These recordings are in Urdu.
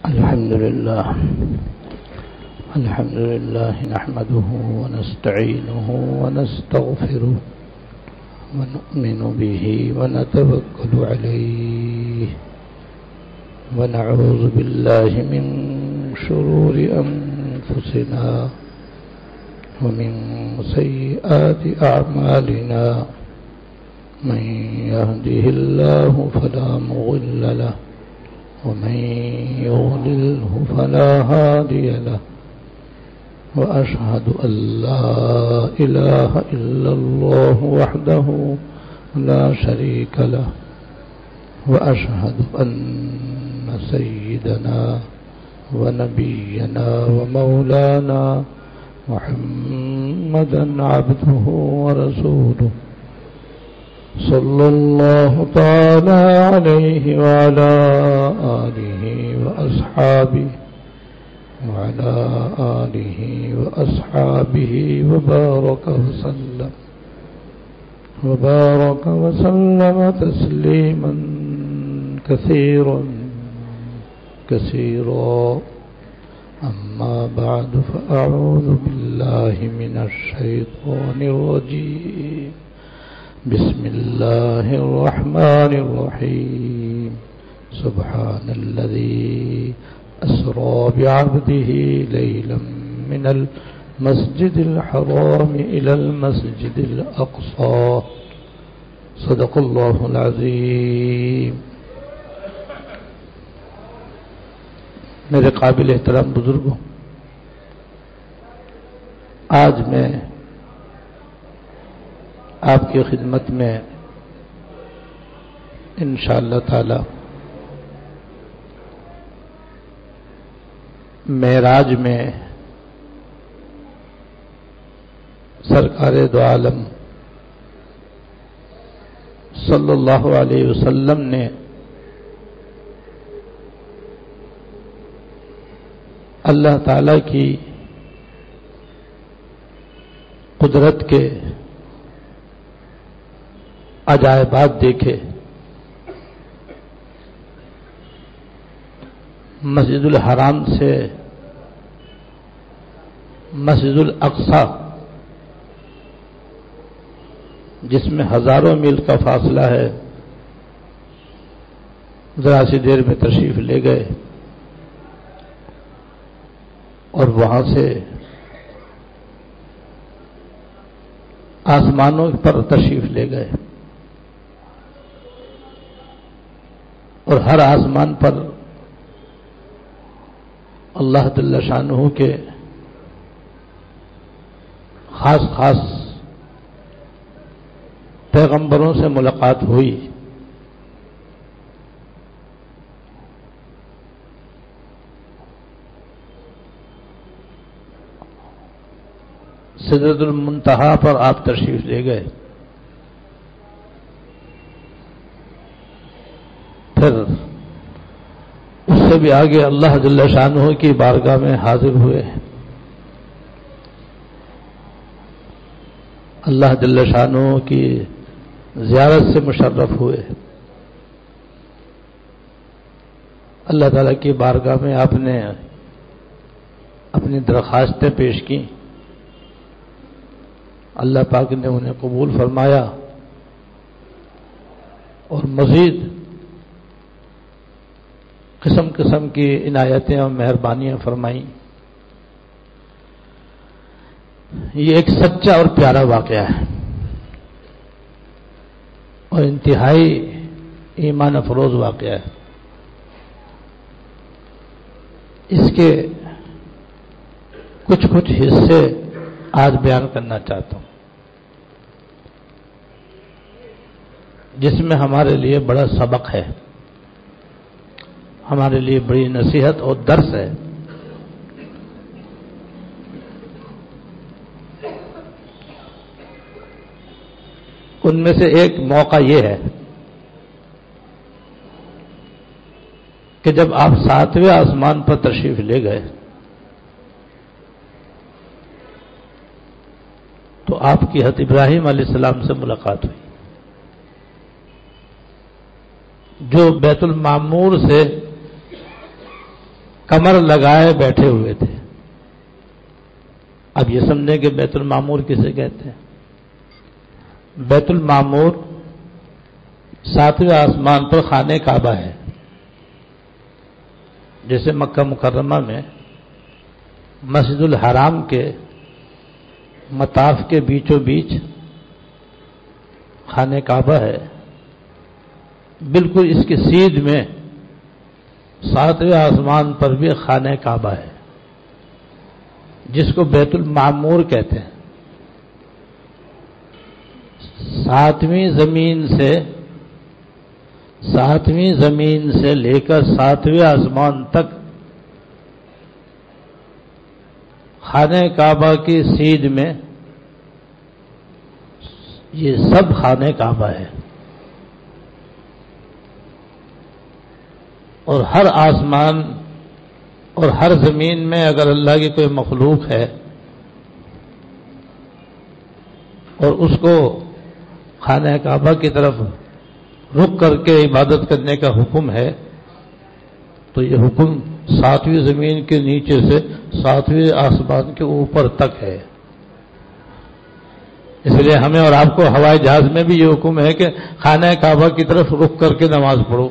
الحمد لله نحمده ونستعينه ونستغفره ونؤمن به ونتوكل عليه ونعوذ بالله من شرور أنفسنا ومن سيئات أعمالنا من يهده الله فلا مضل له ومن يضلله فلا هادي له وأشهد أن لا إله إلا الله وحده لا شريك له وأشهد أن سيدنا ونبينا ومولانا محمدا عبده ورسوله صلى الله تعالى عليه وعلى آله وأصحابه وبارك وسلم تسليما كثيرا أما بعد فأعوذ بالله من الشيطان الرجيم بسم الله الرحمن الرحيم سبحان الذي أسرى بعبده ليلا من المسجد الحرام إلى المسجد الأقصى صدق الله العظيم. میرے قابل احترام بزرگوں، آج میں آپ کی خدمت میں انشاءاللہ تعالی معراج میں سرکار دو عالم صلی اللہ علیہ وسلم نے اللہ تعالی کی قدرت کے عجائبات دیکھے. مسجد الحرام سے مسجد الاقصی جس میں ہزاروں میل کا فاصلہ ہے، ذرا سی دیر میں تشریف لے گئے اور وہاں سے آسمانوں پر تشریف لے گئے اور ہر آسمان پر اللہ جل شانہ کے خاص پیغمبروں سے ملاقات ہوئی. سدرۃ المنتہا پر آپ تشریف لے گئے، پھر اس سے بھی آگے اللہ جل شانہ کی بارگاہ میں حاضر ہوئے، اللہ جل شانہ کی زیارت سے مشرف ہوئے. اللہ تعالیٰ کی بارگاہ میں آپ نے اپنی درخواستیں پیش کی، اللہ پاک نے انہیں قبول فرمایا اور مزید قسم قسم کی عنایتیں اور مہربانیاں فرمائیں. یہ ایک سچا اور پیارا واقعہ ہے اور انتہائی ایمان افروز واقعہ ہے. اس کے کچھ حصے آج بیان کرنا چاہتا ہوں، جس میں ہمارے لیے بڑا سبق ہے، ہمارے لیے بڑی نصیحت اور درس ہے. ان میں سے ایک موقع یہ ہے کہ جب آپ 7ویں آسمان پر تشریف لے گئے تو آپ کی حضرت ابراہیم علیہ السلام سے ملاقات ہوئی. جو بیت المعمور سے کمر لگائے بیٹھے ہوئے تھے۔ اب یہ سمجھیں کہ بیت المعمور کسے کہتے ہیں؟ بیت المعمور 7ویں آسمان پر خانہ کعبہ ہے، جیسے مکہ مکرمہ میں مسجد الحرام کے مطاف کے بیچوں بیچ خانہ کعبہ ہے، بالکل اس کی سیدھ میں 7ویں آسمان پر بھی خانہ کعبہ ہے، جس کو بیت المعمور کہتے ہیں۔ 7ویں زمین سے لے کر 7ویں آسمان تک خانہ کعبہ کی سیدھ میں یہ سب خانہ کعبہ ہے، اور ہر آسمان اور ہر زمین میں اگر اللہ کی کوئی مخلوق ہے اور اس کو خانہ کعبہ کی طرف رخ کر کے عبادت کرنے کا حکم ہے تو یہ حکم 7ویں زمین کے نیچے سے 7ویں آسمان کے اوپر تک ہے۔ اس لیے ہمیں اور آپ کو ہوائی جہاز میں بھی یہ حکم ہے کہ خانہ کعبہ کی طرف رخ کر کے نماز پڑھو،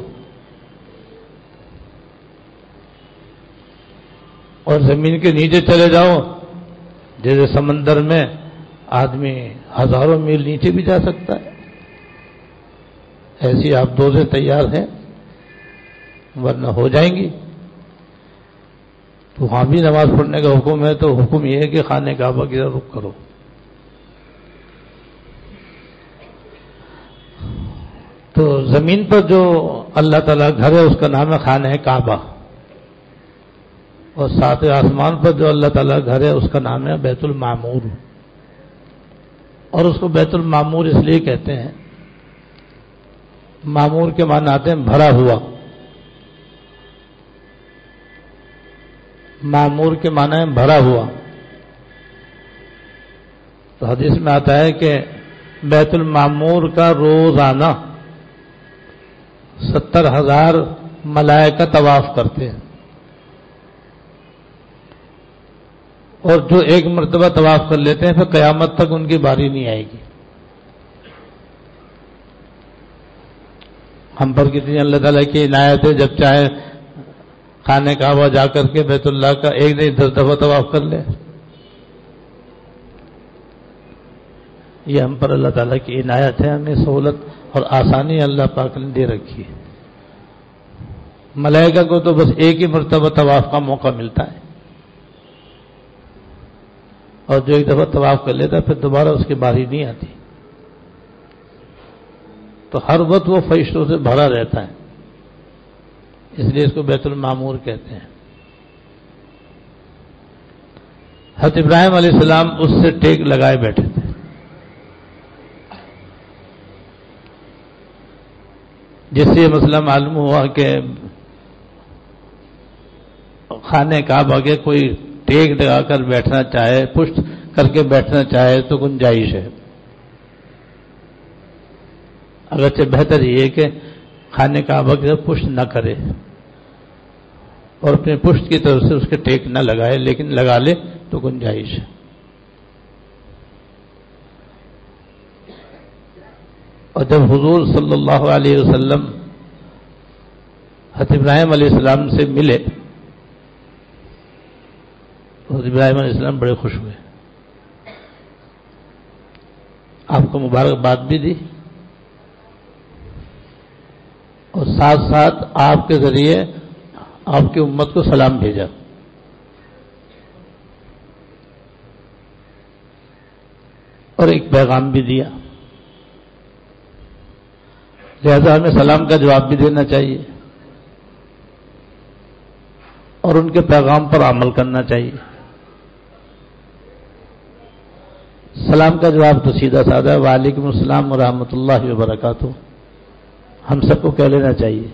اور زمین کے نیچے چلے جاؤ، جیسے سمندر میں آدمی ہزاروں میل نیچے بھی جا سکتا ہے، ایسی آپ دوزیں تیار ہیں، ورنہ ہو جائیں گی۔ تو وہاں بھی نماز پڑھنے کا حکم ہے، تو حکم یہ ہے کہ خانہ کعبہ کی طرف رخ کرو۔ تو زمین پر جو اللہ تعالیٰ گھر ہے اس کا نام ہے خانہ کعبہ، اور 7ویں آسمان پر جو اللہ تعالیٰ گھر ہے اس کا نام ہے بیت المعمور، اور اس کو بیت المعمور اس لیے کہتے ہیں، معمور کے معنی آتے ہیں بھرا ہوا، معمور کے معنی ہے بھرا ہوا۔ تو حدیث میں آتا ہے کہ بیت المعمور کا روزانہ 70,000 ملائکہ طواف کرتے ہیں، اور جو ایک مرتبہ طواف کر لیتے ہیں پھر قیامت تک ان کی باری نہیں آئے گی۔ ہم پر کتنی اللہ تعالیٰ کی عنایت ہے، جب چاہے خانہ کعبہ جا کر کے بیت اللہ کا ایک نہیں 10 دفعہ طواف کر لے۔ یہ ہم پر اللہ تعالیٰ کی عنایت ہے، ہمیں سہولت اور آسانی اللہ پاک نے دے رکھی ہے۔ ملائکہ کو تو بس ایک ہی مرتبہ طواف کا موقع ملتا ہے، اور جو ایک دفعہ طواف کر لیتا ہے پھر دوبارہ اس کی باری نہیں آتی، تو ہر وقت وہ فرشتوں سے بھرا رہتا ہے، اس لیے اس کو بیت المعمور کہتے ہیں۔ حضرت ابراہیم علیہ السلام اس سے ٹیک لگائے بیٹھے تھے۔ جس سے یہ مسئلہ معلوم ہوا کہ خانہ کعبہ کے کوئی ٹیک لگا کر بیٹھنا چاہے، پشت کر کے بیٹھنا چاہے تو گنجائش ہے، اگرچہ بہتر یہ ہے کہ خانہ کعبہ کی طرف پشت نہ کرے اور اپنے پشت کی طرف سے اس کے ٹیک نہ لگائے، لیکن لگا لے تو گنجائش ہے۔ اور جب حضور صلی اللہ علیہ وسلم حضرت ابراہیم علیہ السلام سے ملے، حضرت ابراہیم علیہ السلام بڑے خوش ہوئے، آپ کو مبارکباد بھی دی، اور ساتھ ساتھ آپ کے ذریعے آپ کی امت کو سلام بھیجا۔ اور ایک پیغام بھی دیا، لہذا ہمیں سلام کا جواب بھی دینا چاہیے اور ان کے پیغام پر عمل کرنا چاہیے۔ سلام کا جواب تو سیدھا سادہ ہے، وعلیکم السلام ورحمۃ اللہ وبرکاتہ، ہم سب کو کہہ لینا چاہیے،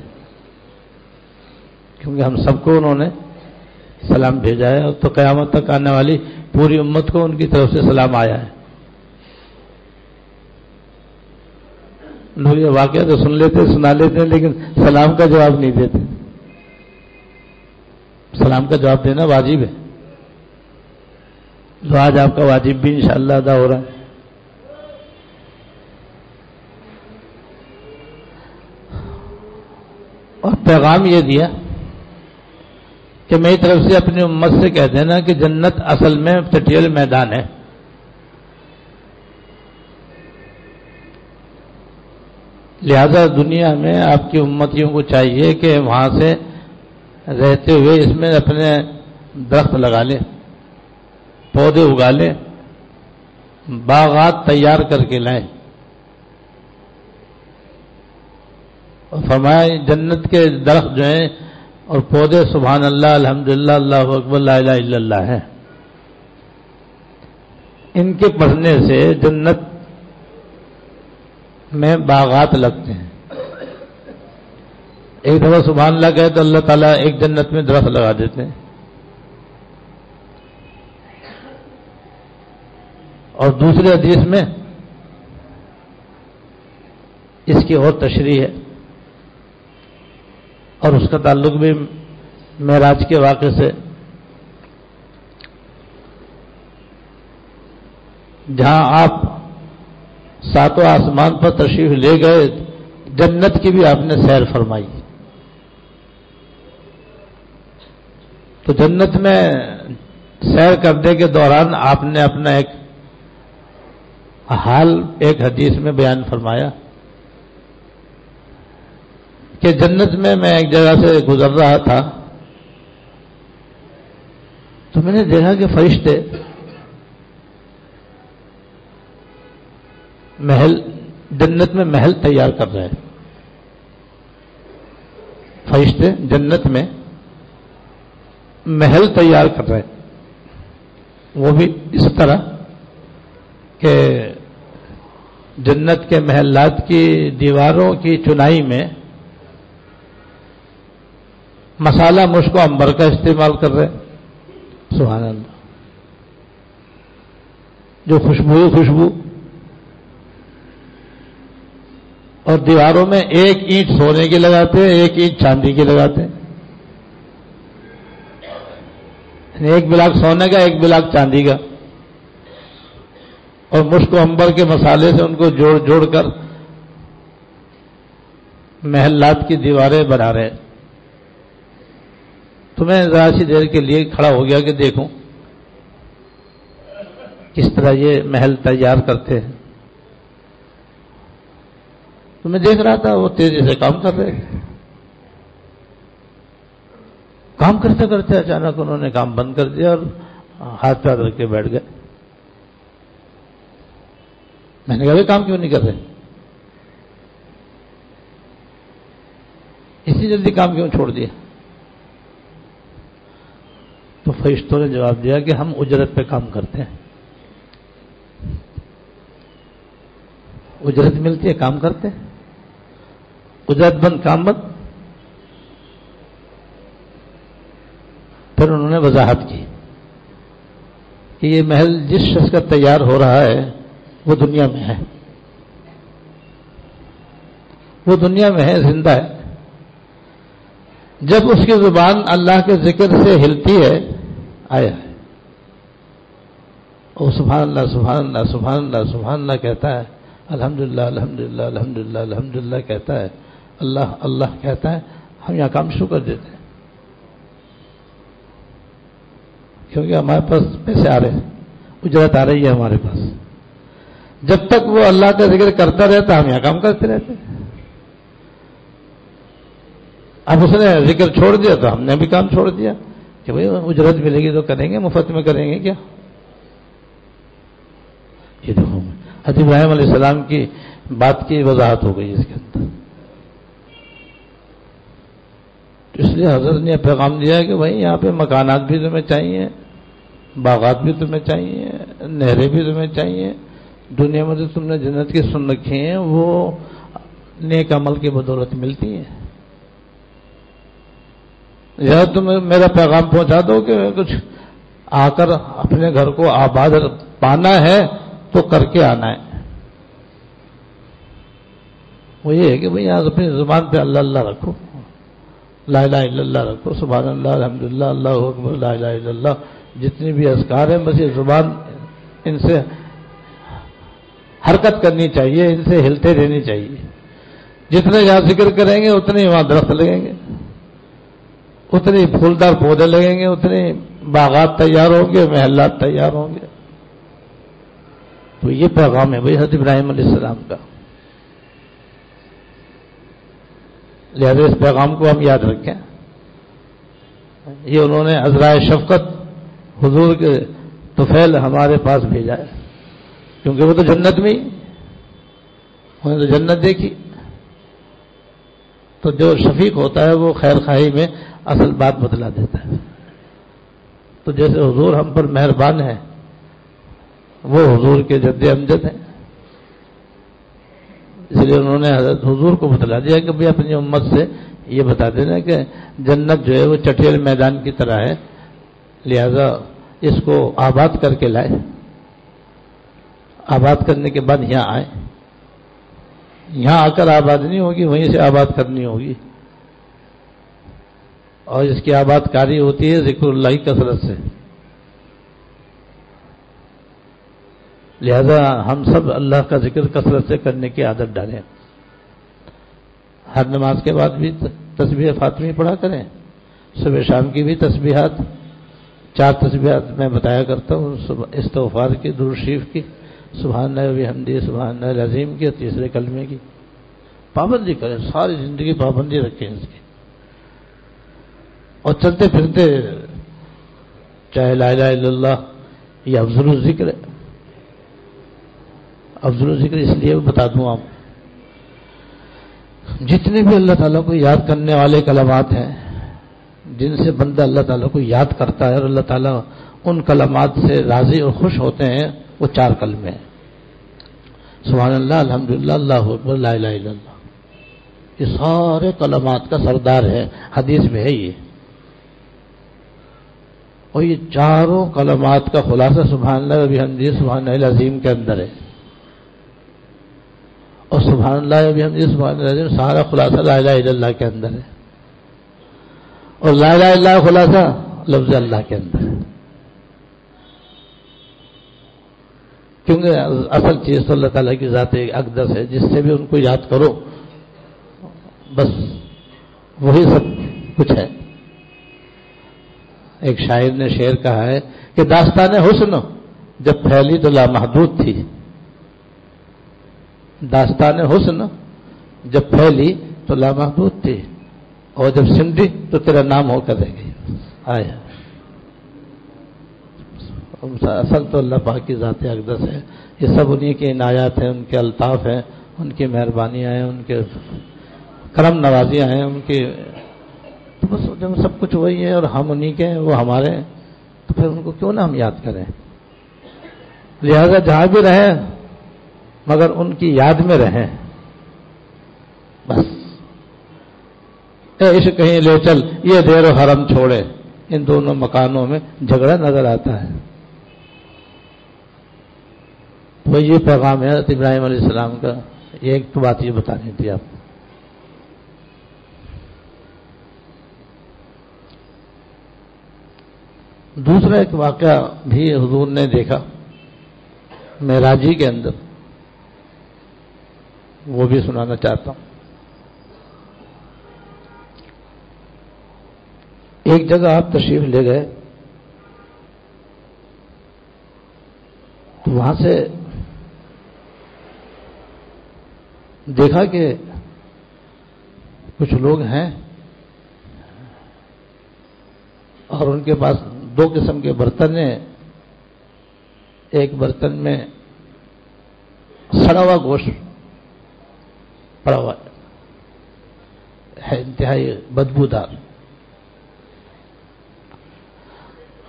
کیونکہ ہم سب کو انہوں نے سلام بھیجا ہے، اور تو قیامت تک آنے والی پوری امت کو ان کی طرف سے سلام آیا ہے۔ لوگ یہ واقعہ تو سن لیتے سنا لیتے ہیں، لیکن سلام کا جواب نہیں دیتے۔ سلام کا جواب دینا واجب ہے، تو آج آپ کا واجب بھی انشاءاللہ ادا ہو رہا ہے۔ اور پیغام یہ دیا کہ میری طرف سے اپنی امت سے کہہ دینا کہ جنت اصل میں ٹٹیل میدان ہے، لہذا دنیا میں آپ کی امتیوں کو چاہیے کہ وہاں سے رہتے ہوئے اس میں اپنے درخت لگا لیں، پودے اگا لیں، باغات تیار کر کے لائیں۔ اور فرمایا جنت کے درخت جو ہیں اور پودے سبحان اللہ، الحمدللہ، اللہ اکبر، لا الہ الا اللہ ہے، ان کے پڑھنے سے جنت میں باغات لگتے ہیں۔ ایک دفعہ سبحان اللہ کہے تو اللہ تعالیٰ ایک جنت میں درخت لگا دیتے ہیں، اور دوسرے حدیث میں اس کی اور تشریح ہے، اور اس کا تعلق بھی معراج کے واقعے سے، جہاں آپ ساتوں آسمان پر تشریف لے گئے، جنت کی بھی آپ نے سیر فرمائی۔ تو جنت میں سیر کرنے کے دوران آپ نے اپنا ایک حال ایک حدیث میں بیان فرمایا کہ جنت میں ایک جگہ سے گزر رہا تھا تو میں نے دیکھا کہ فرشتے محل جنت میں محل تیار کر رہے ہیں۔ فرشتے جنت میں محل تیار کر رہے ہیں، وہ بھی اس طرح کہ جنت کے محلات کی دیواروں کی چنائی میں مسالہ مشک و عنبر کا استعمال کر رہے ہیں، سبحان اللہ، جو خوشبو، اور دیواروں میں ایک اینٹ سونے کی لگاتے ہیں، ایک اینٹ چاندی کی لگاتے ہیں، ایک بلاک سونے کا، ایک بلاک چاندی کا، اور مشک و عنبر کے مسالے سے ان کو جوڑ کر محلات کی دیواریں بنا رہے ہیں۔ تو میں ذرا سی دیر کے لیے کھڑا ہو گیا کہ دیکھوں کس طرح یہ محل تیار کرتے ہیں۔ تو میں دیکھ رہا تھا وہ تیزی سے کام کر رہے ہیں، کام کرتے کرتے اچانک انہوں نے کام بند کر دیا اور ہاتھ پیر رکھ کے بیٹھ گئے۔ میں نے کہا وہ کام کیوں نہیں کر رہے، اتنی جلدی کام کیوں چھوڑ دیا؟ تو فرشتوں نے جواب دیا کہ ہم اجرت پہ کام کرتے ہیں، اجرت ملتی ہے کام کرتے ہیں، اجرت بند کام بند۔ پھر انہوں نے وضاحت کی کہ یہ محل جس شخص کا تیار ہو رہا ہے وہ دنیا میں ہے، وہ دنیا میں ہے، زندہ ہے۔ جب اس کی زبان اللہ کے ذکر سے ہلتی ہے، آیا ہے، وہ سبحان اللہ سبحان اللہ سبحان اللہ سبحان اللہ کہتا ہے، الحمدللہ الحمدللہ الحمدللہ الحمدللہ کہتا ہے، اللہ اللہ کہتا ہے، ہم یہاں کام شروع کر دیتے ہیں، کیونکہ ہمارے پاس پیسے آ رہے ہیں، اجرت آ رہی ہے ہمارے پاس۔ جب تک وہ اللہ کا ذکر کرتا رہتا ہم یہاں کام کرتے رہتے ہیں۔ اب اس نے ذکر چھوڑ دیا تو ہم نے بھی کام چھوڑ دیا کہ بھئی اجرت ملے گی تو کریں گے، مفت میں کریں گے کیا؟ یہ دیکھو حضرت ابراہیم علیہ السلام کی بات کی وضاحت ہو گئی اس کے اندر۔ تو اس لیے حضرت نے پیغام دیا کہ بھائی یہاں پہ مکانات بھی تمہیں چاہیے، باغات بھی تمہیں چاہیے، نہریں بھی تمہیں چاہیے، دنیا میں جو تم نے جنت کی سن رکھی ہیں وہ نیک عمل کی بدولت ملتی ہیں۔ یا تم میرا پیغام پہنچا دو کہ کچھ آ کر اپنے گھر کو آباد پانا ہے تو کر کے آنا ہے۔ وہ یہ ہے کہ بھئی آپ اپنی زبان پہ اللہ اللہ رکھو، لا الہ الا اللہ رکھو، سبحان اللہ، الحمدللہ، اللہ اکبر، لا الہ الا اللہ، جتنی بھی اذکار ہیں بس یہ زبان ان سے حرکت کرنی چاہیے، ان سے ہلتے رہنی چاہیے. جتنے یہاں ذکر کریں گے اتنے وہاں درخت لگیں گے، اتنے پھولدار پودے لگیں گے، اتنے باغات تیار ہوں گے، محلات تیار ہوں گے. تو یہ پیغام ہے بھائی حضرت ابراہیم علیہ السلام کا. لہذا اس پیغام کو ہم یاد رکھیں. یہ انہوں نے عذرائے شفقت حضور کے طفیل ہمارے پاس بھیجا ہے، کیونکہ وہ تو جنت میں ہی، انہوں نے تو جنت دیکھی. تو جو شفیق ہوتا ہے وہ خیر خواہی میں اصل بات بتلا دیتا ہے. تو جیسے حضور ہم پر مہربان ہیں، وہ حضور کے جد امجد ہیں، اس لیے انہوں نے حضرت حضور کو بتلا دیا کہ بھئی اپنی امت سے یہ بتا دینا کہ جنت جو ہے وہ چٹیل میدان کی طرح ہے، لہذا اس کو آباد کر کے لائے. آباد کرنے کے بعد یہاں آئے، یہاں آ کر آباد نہیں ہوگی، وہیں سے آباد کرنی ہوگی. اور اس کی آباد کاری ہوتی ہے ذکر اللہ کی کثرت سے. لہذا ہم سب اللہ کا ذکر کثرت سے کرنے کی عادت ڈالیں. ہر نماز کے بعد بھی تسبیح فاطمی پڑھا کریں، صبح شام کی بھی تسبیحات، 4 تسبیحات میں بتایا کرتا ہوں، استغفار کی، درود شریف کی، سبحان اللہ و بحمدہ، سبحان اللہ العظیم کی، اور تیسرے کلمے کی پابندی کریں. ساری زندگی پابندی رکھیں اس کی. اور چلتے پھرتے چاہے لا الہ الا اللہ یہ افضل الذکر ہے. افضل الذکر اس لیے بتا دوں آپ، جتنے بھی اللہ تعالیٰ کو یاد کرنے والے کلمات ہیں، جن سے بندہ اللہ تعالیٰ کو یاد کرتا ہے اور اللہ تعالیٰ ان کلمات سے راضی اور خوش ہوتے ہیں، وہ 4 کلمے ہیں. سبحان اللہ، الحمدللہ، اللہ اکبر، لا الہ الا اللہ. یہ سارے کلمات کا سردار ہے، حدیث میں ہے یہ. اور یہ چاروں کلمات کا خلاصہ سبحان اللہ و بحمدہ سبحان اللہ العظیم کے اندر ہے. اور سبحان اللہ و بحمدہ سبحان اللہ العظیم سارا خلاصہ لا الہ الا اللہ کے اندر ہے. اور لا الہ الا اللہ خلاصہ لفظ اللہ کے اندر ہے. کیونکہ اصل چیز تو اللہ تعالیٰ کی ذات اقدس ہے، جس سے بھی ان کو یاد کرو بس وہی سب کچھ ہے. ایک شاعر نے شعر کہا ہے کہ داستان حسن جب پھیلی تو لامحدود تھی. داستان حسن جب پھیلی تو لامحدود تھی، اور جب سمٹی تو تیرا نام ہو کر رہ گئی. آیا اصل تو اللہ پاک کی ذات اقدس ہے. یہ سب انہی کی عنایات ہیں، ان کے الطاف ہیں، ان کی مہربانیاں ہیں، ان کے کرم نوازیاں ہیں ان کی. تو بس جب سب کچھ وہی ہے اور ہم انہی کے ہیں، وہ ہمارے ہیں، تو پھر ان کو کیوں نہ ہم یاد کریں. لہذا جہاں بھی رہیں مگر ان کی یاد میں رہیں. بس اے عشق کہیں لے چل، یہ دیر و حرم چھوڑے، ان دونوں مکانوں میں جھگڑا نظر آتا ہے. تو یہ پیغام ہے حضرت ابراہیم علیہ السلام کا. یہ ایک تو بات یہ بتانی تھی آپ کو. دوسرا ایک واقعہ بھی حضور نے دیکھا معراجی کے اندر، وہ بھی سنانا چاہتا ہوں. ایک جگہ آپ تشریف لے گئے تو وہاں سے دیکھا کہ کچھ لوگ ہیں اور ان کے پاس 2 قسم کے برتن ہیں. ایک برتن میں سڑا ہوا گوشت پڑا ہوا ہے، انتہائی بدبودار.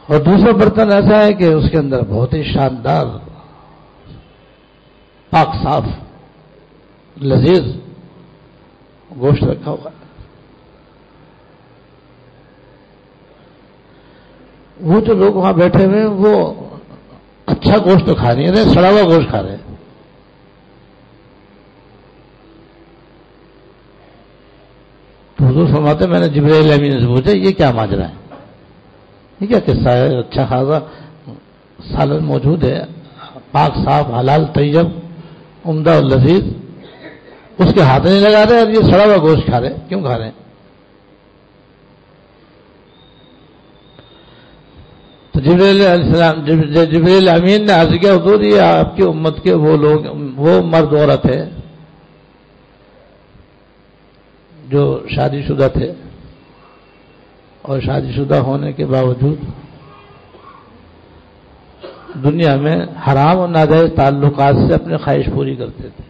اور دوسرا برتن ایسا ہے کہ اس کے اندر بہت ہی شاندار، پاک صاف، لذیذ گوشت رکھا ہوا ہے. وہ جو لوگ وہاں بیٹھے ہوئے ہیں وہ اچھا گوشت تو کھا نہیں رہے، سڑا ہوا گوشت کھا رہے ہیں. تو تو حضور فرماتے میں نے جبرائیل امین سے پوچھا یہ کیا ماجرا ہے، یہ کیا قصہ ہے؟ اچھا خاصا سالن موجود ہے، پاک صاف حلال طیب عمدہ اور لذیذ، اس کے ہاتھ نہیں لگا رہے اور یہ سڑا ہوا گوشت کھا رہے، کیوں کھا رہے ہیں؟ تو جبرائیل علیہ السلام جبرائیل امین نے عرض کیا حضور یہ آپ کی امت کے وہ لوگ، وہ مرد عورت ہے جو شادی شدہ تھے اور شادی شدہ ہونے کے باوجود دنیا میں حرام اور ناجائز تعلقات سے اپنی خواہش پوری کرتے تھے.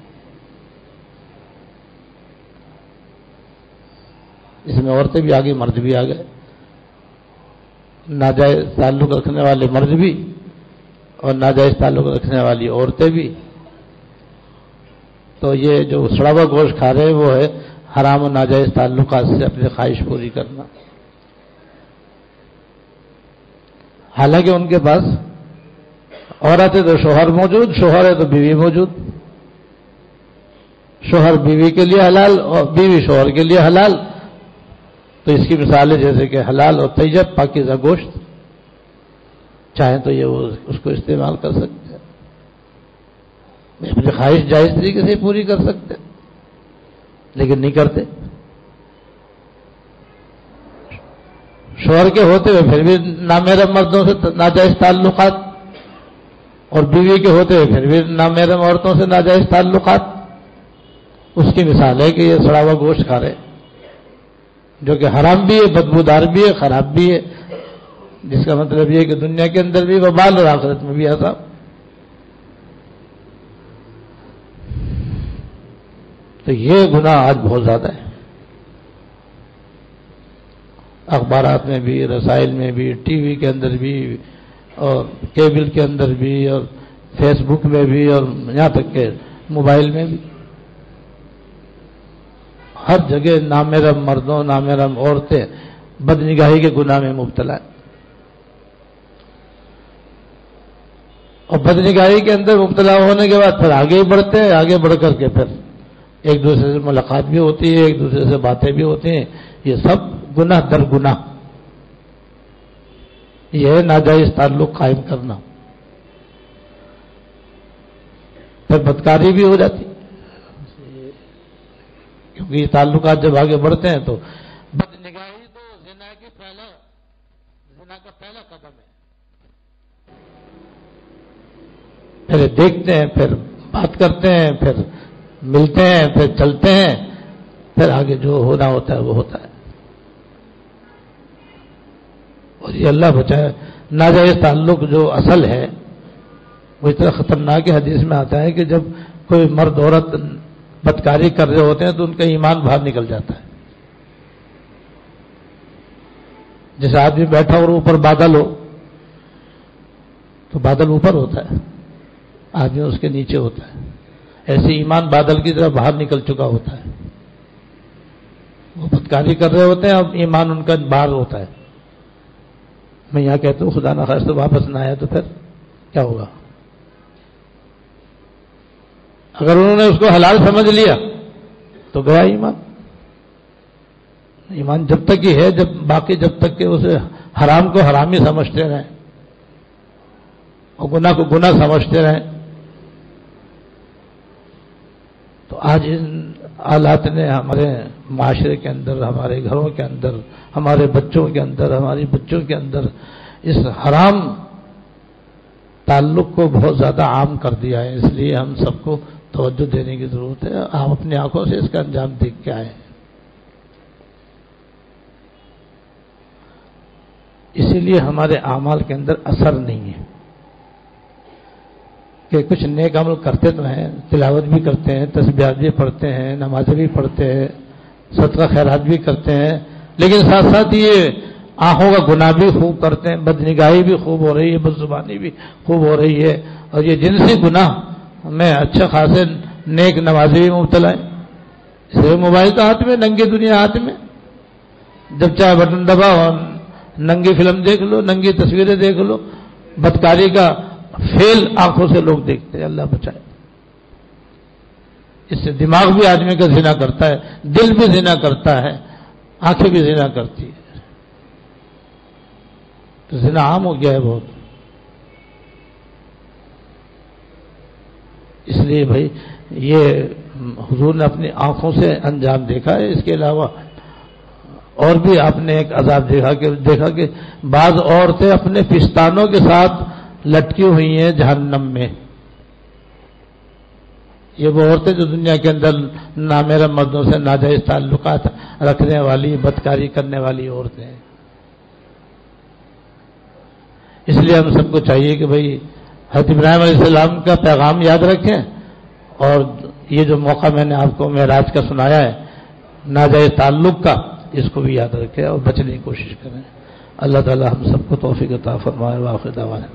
اس میں عورتیں بھی آگے مرد بھی آ گئے، ناجائز تعلق رکھنے والے مرد بھی اور ناجائز تعلق رکھنے والی عورتیں بھی. تو یہ جو سڑا ہوا گوشت کھا رہے ہیں وہ ہے حرام و ناجائز تعلقات سے اپنی خواہش پوری کرنا. حالانکہ ان کے پاس عورت ہے تو شوہر موجود، شوہر ہے تو بیوی موجود، شوہر بیوی کے لیے حلال اور بیوی شوہر کے لیے حلال. تو اس کی مثال ہے جیسے کہ حلال اور طیب پاکیزہ گوشت، چاہیں تو یہ اس کو استعمال کر سکتے ہیں، اپنی خواہش جائز طریقے سے پوری کر سکتے ہیں لیکن نہیں کرتے. شوہر کے ہوتے ہوئے پھر بھی نامحرم مردوں سے ناجائز تعلقات اور بیوی کے ہوتے ہوئے پھر بھی نامحرم عورتوں سے ناجائز تعلقات. اس کی مثال ہے کہ یہ سڑا ہوا گوشت کھا رہے جو کہ حرام بھی ہے، بدبودار بھی ہے، خراب بھی ہے، جس کا مطلب یہ ہے کہ دنیا کے اندر بھی وبال اور آخرت میں بھی عذاب. تو یہ گناہ آج بہت زیادہ ہے، اخبارات میں بھی، رسائل میں بھی، ٹی وی کے اندر بھی اور کیبل کے اندر بھی اور فیس بک میں بھی اور یہاں تک کہ موبائل میں بھی، ہر جگہ نامحرم مردوں نامحرم عورتیں بدنگاہی کے گناہ میں مبتلا ہیں. اور بدنگاہی کے اندر مبتلا ہونے کے بعد پھر آگے ہی بڑھتے ہیں، آگے بڑھ کر کے پھر ایک دوسرے سے ملاقات بھی ہوتی ہے، ایک دوسرے سے باتیں بھی ہوتی ہیں. یہ سب گناہ در گناہ، یہ ہے ناجائز تعلق قائم کرنا. پھر بدکاری بھی ہو جاتی کیونکہ یہ تعلقات جب آگے بڑھتے ہیں تو بدنگاہی تو زنا کا پہلا قدم ہے. پھر دیکھتے ہیں، پھر بات کرتے ہیں، پھر ملتے ہیں، پھر چلتے ہیں، پھر آگے جو ہونا ہوتا ہے وہ ہوتا ہے. اور یہ اللہ بچائے ناجائز تعلق جو اصل ہے وہ اتنا خطرناک حدیث میں آتا ہے کہ جب کوئی مرد عورت بدکاری کر رہے ہوتے ہیں تو ان کا ایمان باہر نکل جاتا ہے. جیسے آدمی بیٹھا اور اوپر بادل ہو تو بادل اوپر ہوتا ہے، آدمی اس کے نیچے ہوتا ہے. ایسے ایمان بادل کی طرح باہر نکل چکا ہوتا ہے. وہ بدکاری کر رہے ہوتے ہیں، اب ایمان ان کا باہر ہوتا ہے. میں یہاں کہتا ہوں خدا نخواستہ واپس نہ آیا تو پھر کیا ہوگا؟ اگر انہوں نے اس کو حلال سمجھ لیا تو گیا ایمان. ایمان جب تک ہی ہے، جب تک کہ اسے حرام کو حرام ہی سمجھتے رہیں اور گناہ کو گناہ سمجھتے رہیں. تو آج ان حالات نے ہمارے معاشرے کے اندر، ہمارے گھروں کے اندر، ہمارے بچوں کے اندر، ہماری بچوں کے اندر اس حرام تعلق کو بہت زیادہ عام کر دیا ہے. اس لیے ہم سب کو توجہ دینے کی ضرورت ہے. آپ اپنی آنکھوں سے اس کا انجام دیکھ کے آئے. اسی لیے ہمارے اعمال کے اندر اثر نہیں ہے کہ کچھ نیک عمل کرتے تو ہیں، تلاوت بھی کرتے ہیں، تسبیحات بھی پڑھتے ہیں، نمازیں بھی پڑھتے ہیں، صدقہ خیرات بھی کرتے ہیں، لیکن ساتھ ساتھ یہ آنکھوں کا گناہ بھی خوب کرتے ہیں، بدنگاہی بھی خوب ہو رہی ہے، بدزبانی بھی خوب ہو رہی ہے، اور یہ جنسی گناہ میں اچھے خاصے نیک نمازی بھی مبتلا ہے. اس لیے موبائل تو ہاتھ میں، ننگی دنیا ہاتھ میں، جب چاہے بٹن دباؤ اور ننگی فلم دیکھ لو، ننگی تصویریں دیکھ لو. بدکاری کا فیل آنکھوں سے لوگ دیکھتے ہیں. اللہ بچائے. اس سے دماغ بھی آدمی کا زنا کرتا ہے، دل بھی زنا کرتا ہے، آنکھیں بھی زنا کرتی ہے، تو زنا عام ہو گیا ہے بہت. اس لیے بھائی یہ حضور نے اپنی آنکھوں سے انجام دیکھا ہے. اس کے علاوہ اور بھی آپ نے ایک عذاب دیکھا کہ بعض عورتیں اپنے پستانوں کے ساتھ لٹکی ہوئی ہیں جہنم میں. یہ وہ عورتیں جو دنیا کے اندر نامحرم مردوں سے ناجائز تعلقات رکھنے والی، بدکاری کرنے والی عورتیں ہیں. اس لیے ہم سب کو چاہیے کہ بھئی حضرت ابراہیم علیہ السلام کا پیغام یاد رکھیں، اور یہ جو موقع میں نے آپ کو معراج کا سنایا ہے ناجائز تعلق کا، اس کو بھی یاد رکھیں اور بچنے کی کوشش کریں. اللہ تعالی ہم سب کو توفیق عطا فرمائے. وآخر دعوانا